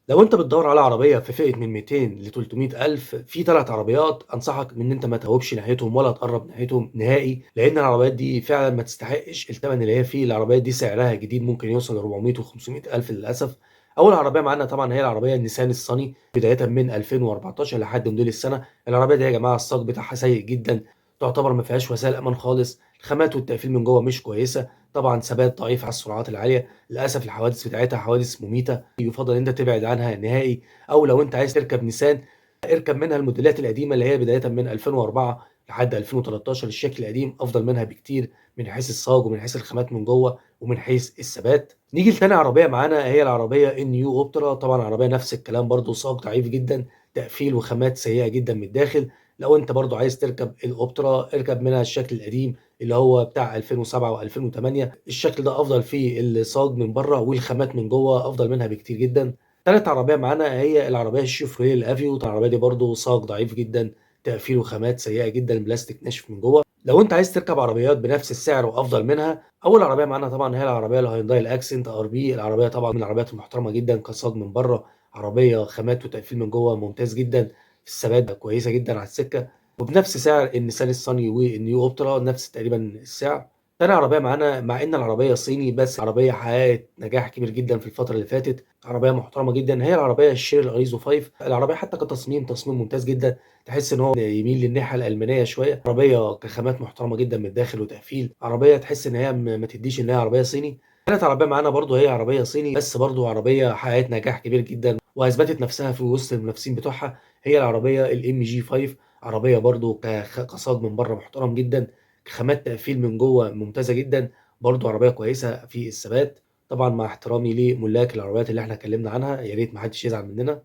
لو أنت بتدوّر على عربية في فئة من 200 ل300 ألف، في 3 عربيات أنصحك إن أنت ما تهوبش ناحيتهم ولا تقرّب ناحيتهم نهائي، لإن العربيات دي فعلًا ما تستحقش التمن اللي هي فيه. العربيات دي سعرها جديد ممكن يوصل ل400 و500 ألف للأسف. أول عربية معانا طبعًا هي العربية النيسان الصني بدايةً من 2014 لحد موديل السنة. العربية دي يا جماعة الصاج بتاعها سيء جدًا، تعتبر ما فيهاش وسائل أمان خالص، الخامات والتقفيل من جوّه مش كويسة، طبعًا ثبات ضعيف على السرعات العالية، للأسف الحوادث بتاعتها حوادث مميتة، يُفضّل إن أنت تبعد عنها نهائي. أو لو أنت عايز تركب نيسان، اركب منها الموديلات القديمة اللي هي بدايةً من 2004 لحد 2013. الشكل القديم أفضل منها بكتير من حيث الصاج ومن حيث الخامات من جوّه ومن حيث الثبات. نيجي لتاني عربية معانا هي العربية الNew Optra، طبعًا عربية نفس الكلام برضه، صاج ضعيف جدًا، تقفيل وخامات سيئة جدًا من الداخل. لو أنت برضه عايز تركب الأوبترا، اركب منها الشكل القديم اللي هو بتاع 2007 و2008. الشكل ده أفضل فيه الصاج من برّه والخامات من جوّه أفضل منها بكتير جدًا. تالت عربية معانا هي العربية الشيفروليه الأفيو، العربية دي برضه صاج ضعيف جدًا، تقفيل وخامات سيئة جدًا، بلاستيك ناشف من جوّه. لو أنت عايز تركب عربيات بنفس السعر وأفضل منها، أول عربية معانا طبعًا هي العربية الهيونداي الأكسنت RB. العربية طبعًا من العربيات المحترمة جدًا كصاج من برّه، عربية خامات وتقفيل من جوّه ممتاز جدًا، الثبات كويسة جدًا على السكة، وبنفس سعر النيسان الصني والنيو أوبترا نفس تقريبًا السعر. تاني عربية معانا مع إن العربية صيني، بس عربية حققت نجاح كبير جدًا في الفترة اللي فاتت، عربية محترمة جدًا، هي العربية الشير الأريزو 5. العربية حتى كتصميم، تصميم ممتاز جدًا، تحس إن هو يميل للناحية الألمانية شوية. عربية كخامات محترمة جدًا من الداخل وتقفيل، عربية تحس إن هي ما تدّيش إن هي عربية صيني. تالت عربية معانا برضه هي عربية صيني، بس برضه عربية حققت نجاح كبير جدًا وأثبتت نفسها في وسط المنافسين بتوعها، هي العربية الMG5. عربية برضه كصاج من برّه محترم جدًا، خامات تقفيل من جوّه ممتازة جدًا، برضه عربية كويسة في الثبات. طبعًا مع احترامي لملاك العربيات اللي إحنا اتكلمنا عنها، يا ريت ما حدش يزعل مننا.